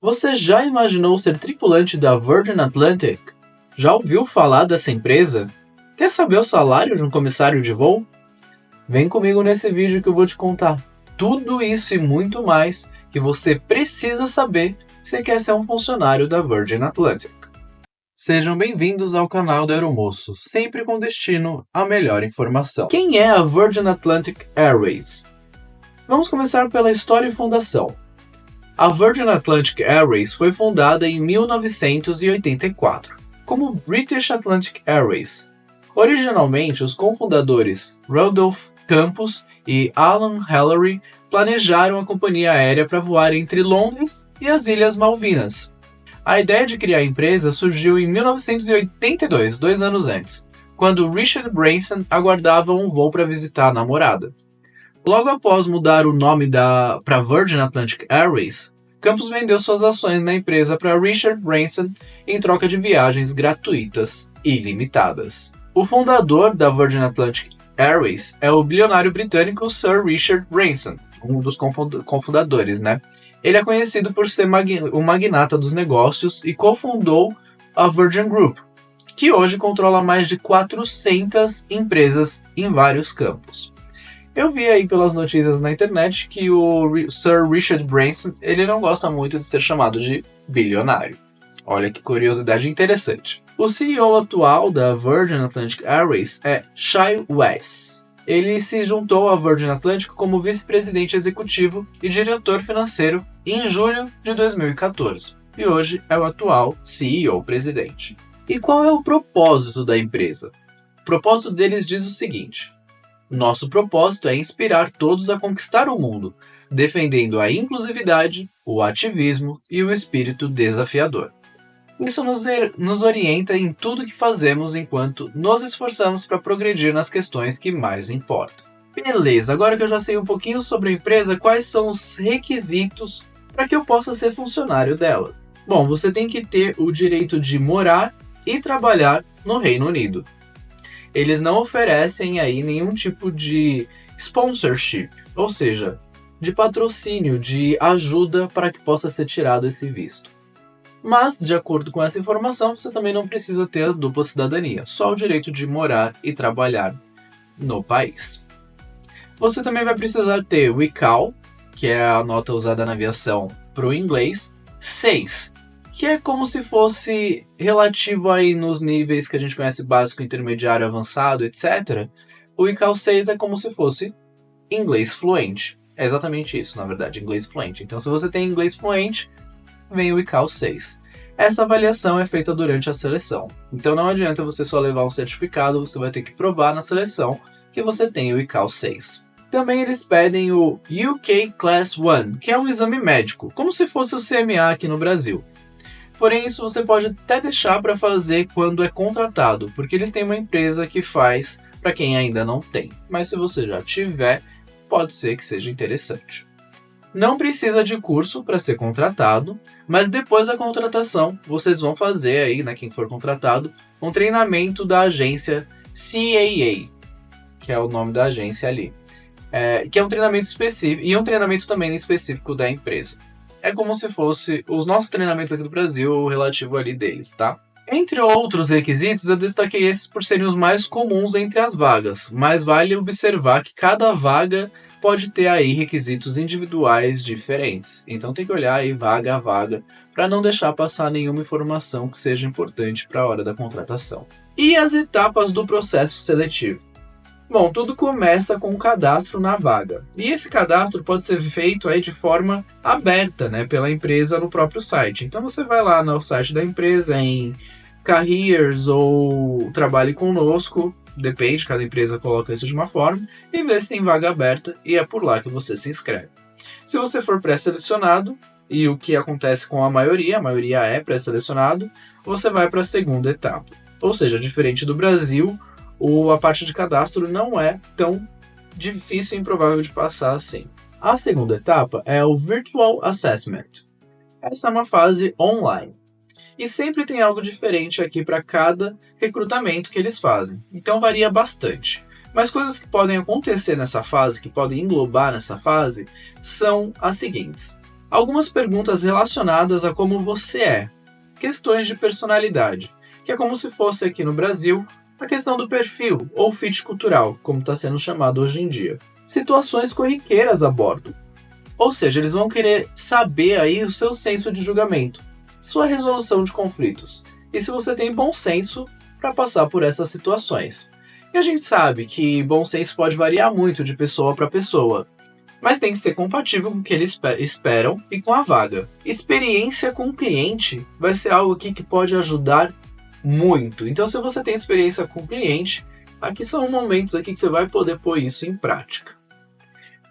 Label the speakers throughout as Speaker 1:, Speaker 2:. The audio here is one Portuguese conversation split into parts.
Speaker 1: Você já imaginou ser tripulante da Virgin Atlantic? Já ouviu falar dessa empresa? Quer saber o salário de um comissário de voo? Vem comigo nesse vídeo que eu vou te contar tudo isso e muito mais que você precisa saber se quer ser um funcionário da Virgin Atlantic. Sejam bem-vindos ao canal do Aeromoço, sempre com destino à melhor informação. Quem é a Virgin Atlantic Airways? Vamos começar pela história e fundação. A Virgin Atlantic Airways foi fundada em 1984 como British Atlantic Airways. Originalmente, os cofundadores Randolph Campos e Alan Hallery planejaram a companhia aérea para voar entre Londres e as Ilhas Malvinas. A ideia de criar a empresa surgiu em 1982, 2 anos antes, quando Richard Branson aguardava um voo para visitar a namorada. Logo após mudar o nome para Virgin Atlantic Airways, Campos vendeu suas ações na empresa para Richard Branson em troca de viagens gratuitas e ilimitadas. O fundador da Virgin Atlantic Airways é o bilionário britânico Sir Richard Branson, um dos cofundadores, né? Ele é conhecido por ser o magnata dos negócios e cofundou a Virgin Group, que hoje controla mais de 400 empresas em vários campos. Eu vi aí pelas notícias na internet que o Sir Richard Branson ele não gosta muito de ser chamado de bilionário. Olha que curiosidade interessante. O CEO atual da Virgin Atlantic Airways é Shai Weiss. Ele se juntou à Virgin Atlantic como vice-presidente executivo e diretor financeiro em julho de 2014 e hoje é o atual CEO-presidente. E qual é o propósito da empresa? O propósito deles diz o seguinte: nosso propósito é inspirar todos a conquistar o mundo, defendendo a inclusividade, o ativismo e o espírito desafiador. Isso nos orienta em tudo que fazemos enquanto nos esforçamos para progredir nas questões que mais importam. Beleza, agora que eu já sei um pouquinho sobre a empresa, quais são os requisitos para que eu possa ser funcionário dela? Bom, você tem que ter o direito de morar e trabalhar no Reino Unido. Eles não oferecem aí nenhum tipo de sponsorship, ou seja, de patrocínio, de ajuda para que possa ser tirado esse visto. Mas, de acordo com essa informação, você também não precisa ter a dupla cidadania, só o direito de morar e trabalhar no país. Você também vai precisar ter o ICAO, que é a nota usada na aviação para o inglês, 6, que é como se fosse relativo aí nos níveis que a gente conhece básico, intermediário, avançado, etc. O ICAO 6 é como se fosse inglês fluente. É exatamente isso, na verdade, inglês fluente. Então, se você tem inglês fluente, vem o ICAO 6. Essa avaliação é feita durante a seleção. Então não adianta você só levar um certificado, você vai ter que provar na seleção que você tem o ICAO 6. Também eles pedem o UK Class 1, que é um exame médico, como se fosse o CMA aqui no Brasil. Porém, isso você pode até deixar para fazer quando é contratado, porque eles têm uma empresa que faz para quem ainda não tem. Mas se você já tiver, pode ser que seja interessante. Não precisa de curso para ser contratado, mas depois da contratação, vocês vão fazer aí, né, quem for contratado, um treinamento da agência CAA, que é o nome da agência ali, que é um treinamento específico e um treinamento também específico da empresa. É como se fosse os nossos treinamentos aqui do Brasil, relativo ali deles, tá? Entre outros requisitos, eu destaquei esses por serem os mais comuns entre as vagas, mas vale observar que cada vaga pode ter aí requisitos individuais diferentes. Então tem que olhar aí vaga a vaga para não deixar passar nenhuma informação que seja importante para a hora da contratação. E as etapas do processo seletivo? Bom, tudo começa com o cadastro na vaga. E esse cadastro pode ser feito aí de forma aberta, né, pela empresa no próprio site. Então você vai lá no site da empresa em Careers ou Trabalhe Conosco, depende, cada empresa coloca isso de uma forma, e vê se tem vaga aberta e é por lá que você se inscreve. Se você for pré-selecionado, e o que acontece com a maioria é pré-selecionado, você vai para a segunda etapa. Ou seja, diferente do Brasil, a parte de cadastro não é tão difícil e improvável de passar assim. A segunda etapa é o Virtual Assessment. Essa é uma fase online. E sempre tem algo diferente aqui para cada recrutamento que eles fazem. Então varia bastante. Mas coisas que podem acontecer nessa fase, que podem englobar nessa fase, são as seguintes. Algumas perguntas relacionadas a como você é, questões de personalidade, que é como se fosse aqui no Brasil a questão do perfil ou fit cultural, como está sendo chamado hoje em dia. Situações corriqueiras a bordo, ou seja, eles vão querer saber aí o seu senso de julgamento, sua resolução de conflitos, e se você tem bom senso para passar por essas situações. E a gente sabe que bom senso pode variar muito de pessoa para pessoa, mas tem que ser compatível com o que eles esperam e com a vaga. Experiência com o cliente vai ser algo aqui que pode ajudar muito. Então, se você tem experiência com o cliente, aqui são momentos aqui que você vai poder pôr isso em prática.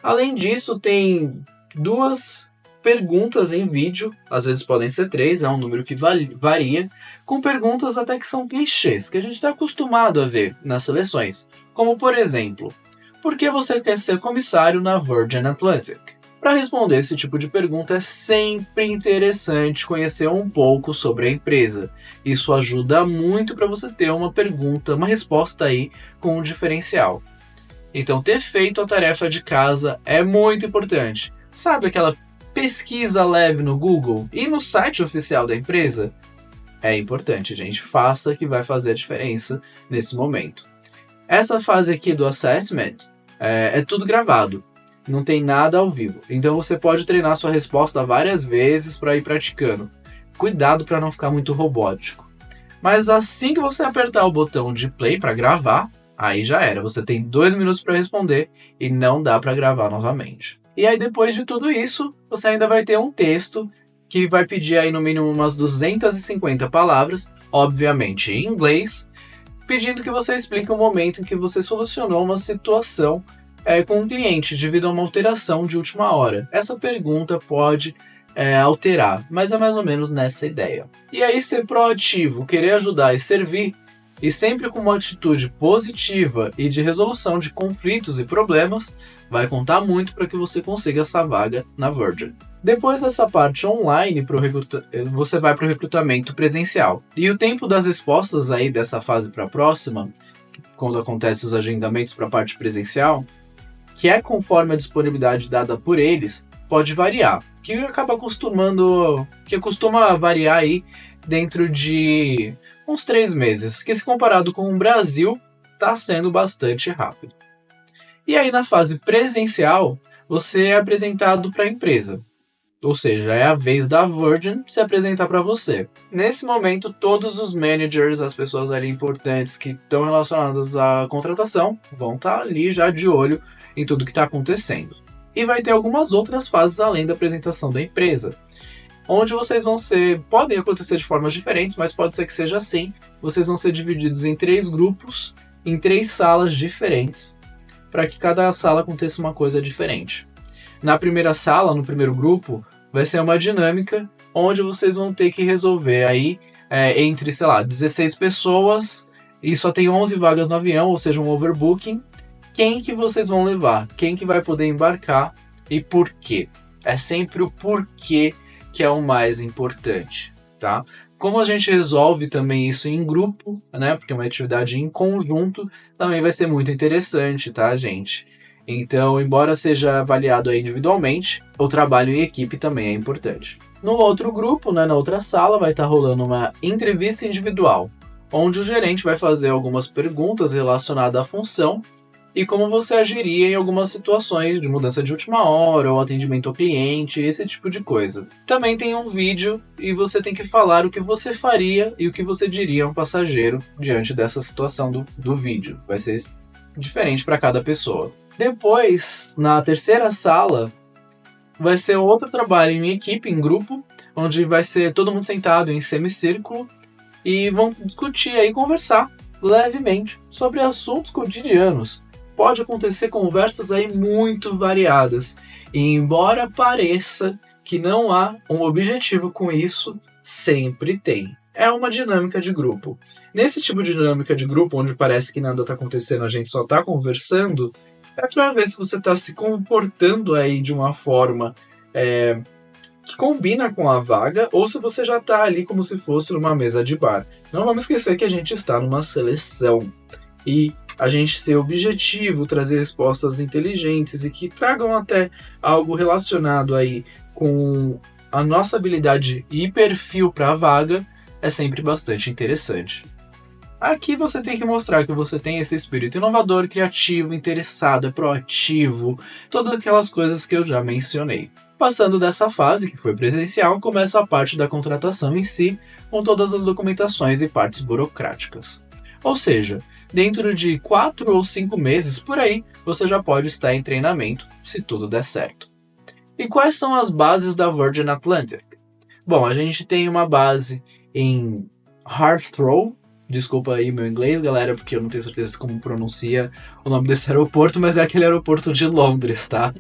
Speaker 1: Além disso, tem 2 perguntas em vídeo, às vezes podem ser 3, é um número que varia, com perguntas até que são clichês, que a gente está acostumado a ver nas seleções. Como, por exemplo, por que você quer ser comissário na Virgin Atlantic? Para responder esse tipo de pergunta é sempre interessante conhecer um pouco sobre a empresa. Isso ajuda muito para você ter uma resposta aí com um diferencial. Então, ter feito a tarefa de casa é muito importante. Sabe aquela pesquisa leve no Google e no site oficial da empresa? É importante, gente. Faça, que vai fazer a diferença nesse momento. Essa fase aqui do assessment é tudo gravado. Não tem nada ao vivo. Então você pode treinar sua resposta várias vezes para ir praticando. Cuidado para não ficar muito robótico. Mas assim que você apertar o botão de play para gravar, aí já era. Você tem 2 minutos para responder e não dá para gravar novamente. E aí depois de tudo isso, você ainda vai ter um texto que vai pedir aí no mínimo umas 250 palavras, obviamente em inglês, pedindo que você explique o momento em que você solucionou uma situação com um cliente devido a uma alteração de última hora. Essa pergunta pode alterar, mas é mais ou menos nessa ideia. E aí ser proativo, querer ajudar e servir, e sempre com uma atitude positiva e de resolução de conflitos e problemas, vai contar muito para que você consiga essa vaga na Virgin. Depois dessa parte online, você vai para o recrutamento presencial. E o tempo das respostas aí dessa fase para a próxima, quando acontecem os agendamentos para a parte presencial, que é conforme a disponibilidade dada por eles, pode variar. Que costuma variar aí dentro de uns 3 meses, que se comparado com o Brasil, está sendo bastante rápido. E aí na fase presencial, você é apresentado para a empresa. Ou seja, é a vez da Virgin se apresentar para você. Nesse momento, todos os managers, as pessoas ali importantes que estão relacionadas à contratação, vão estar ali já de olho em tudo que está acontecendo. E vai ter algumas outras fases além da apresentação da empresa, onde vocês podem acontecer de formas diferentes, mas pode ser que seja assim. Vocês vão ser divididos em 3 grupos, em 3 salas diferentes, para que cada sala aconteça uma coisa diferente. Na primeira sala, no primeiro grupo, vai ser uma dinâmica onde vocês vão ter que resolver aí entre, 16 pessoas e só tem 11 vagas no avião, ou seja, um overbooking. Quem que vocês vão levar? Quem que vai poder embarcar e por quê? É sempre o porquê que é o mais importante, tá? Como a gente resolve também isso em grupo, né? Porque é uma atividade em conjunto, também vai ser muito interessante, tá, gente? Então, embora seja avaliado aí individualmente, o trabalho em equipe também é importante. No outro grupo, né, na outra sala, vai estar rolando uma entrevista individual, onde o gerente vai fazer algumas perguntas relacionadas à função e como você agiria em algumas situações de mudança de última hora ou atendimento ao cliente, esse tipo de coisa. Também tem um vídeo e você tem que falar o que você faria e o que você diria a um passageiro diante dessa situação do vídeo. Vai ser diferente para cada pessoa. Depois, na terceira sala, vai ser outro trabalho em equipe, em grupo, onde vai ser todo mundo sentado em semicírculo e vão discutir e conversar levemente sobre assuntos cotidianos. Pode acontecer conversas aí muito variadas, e embora pareça que não há um objetivo com isso, sempre tem. É uma dinâmica de grupo. Nesse tipo de dinâmica de grupo, onde parece que nada está acontecendo, a gente só está conversando, é para ver se você está se comportando aí de uma forma que combina com a vaga, ou se você já está ali como se fosse numa mesa de bar. Não vamos esquecer que a gente está numa seleção. E a gente ser objetivo, trazer respostas inteligentes e que tragam até algo relacionado aí com a nossa habilidade e perfil para a vaga, é sempre bastante interessante. Aqui você tem que mostrar que você tem esse espírito inovador, criativo, interessado, é proativo, todas aquelas coisas que eu já mencionei. Passando dessa fase, que foi presencial, começa a parte da contratação em si, com todas as documentações e partes burocráticas. Ou seja, dentro de 4 ou 5 meses, por aí, você já pode estar em treinamento, se tudo der certo. E quais são as bases da Virgin Atlantic? Bom, a gente tem uma base em Heathrow. Desculpa aí meu inglês, galera, porque eu não tenho certeza como pronuncia o nome desse aeroporto, mas é aquele aeroporto de Londres, tá?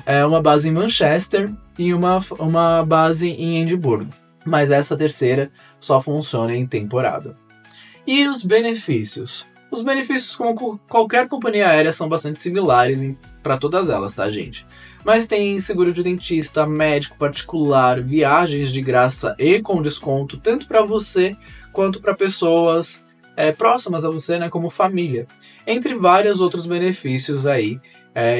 Speaker 1: É uma base em Manchester e uma base em Edimburgo. Mas essa terceira só funciona em temporada. E os benefícios? Os benefícios, como qualquer companhia aérea, são bastante similares para todas elas, tá, gente? Mas tem seguro de dentista, médico particular, viagens de graça e com desconto, tanto para você quanto para pessoas próximas a você, né, como família. Entre vários outros benefícios aí,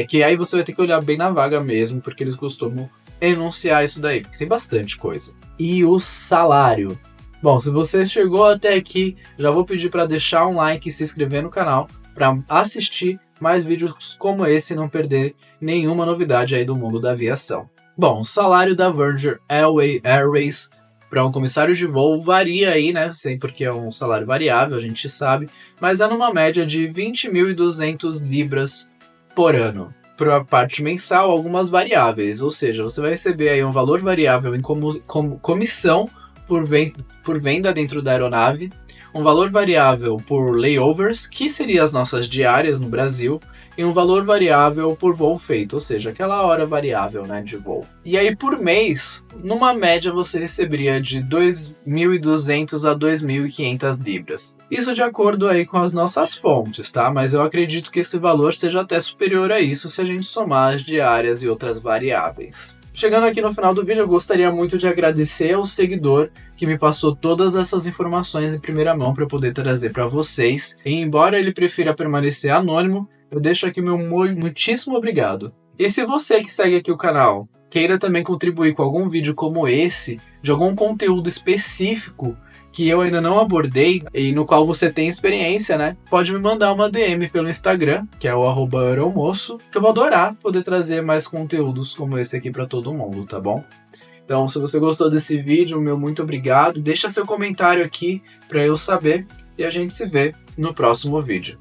Speaker 1: que aí você vai ter que olhar bem na vaga mesmo, porque eles costumam enunciar isso daí, porque tem bastante coisa. E o salário? Bom, se você chegou até aqui, já vou pedir para deixar um like e se inscrever no canal para assistir mais vídeos como esse e não perder nenhuma novidade aí do mundo da aviação. Bom, o salário da Virgin Airways para um comissário de voo varia aí, né? Sempre porque é um salário variável, a gente sabe, mas é numa média de 20.200 libras por ano. Para a parte mensal, algumas variáveis, ou seja, você vai receber aí um valor variável em comissão por venda dentro da aeronave, um valor variável por layovers, que seriam as nossas diárias no Brasil, e um valor variável por voo feito, ou seja, aquela hora variável, né, de voo. E aí por mês, numa média você receberia de 2.200 a 2.500 libras. Isso de acordo aí com as nossas fontes, tá? Mas eu acredito que esse valor seja até superior a isso se a gente somar as diárias e outras variáveis. Chegando aqui no final do vídeo, eu gostaria muito de agradecer ao seguidor que me passou todas essas informações em primeira mão para eu poder trazer para vocês. E embora ele prefira permanecer anônimo, eu deixo aqui meu muitíssimo obrigado. E se você que segue aqui o canal queira também contribuir com algum vídeo como esse, de algum conteúdo específico que eu ainda não abordei e no qual você tem experiência, né? Pode me mandar uma DM pelo Instagram, que é o @aeromoço, que eu vou adorar poder trazer mais conteúdos como esse aqui para todo mundo, tá bom? Então, se você gostou desse vídeo, meu muito obrigado. Deixa seu comentário aqui para eu saber e a gente se vê no próximo vídeo.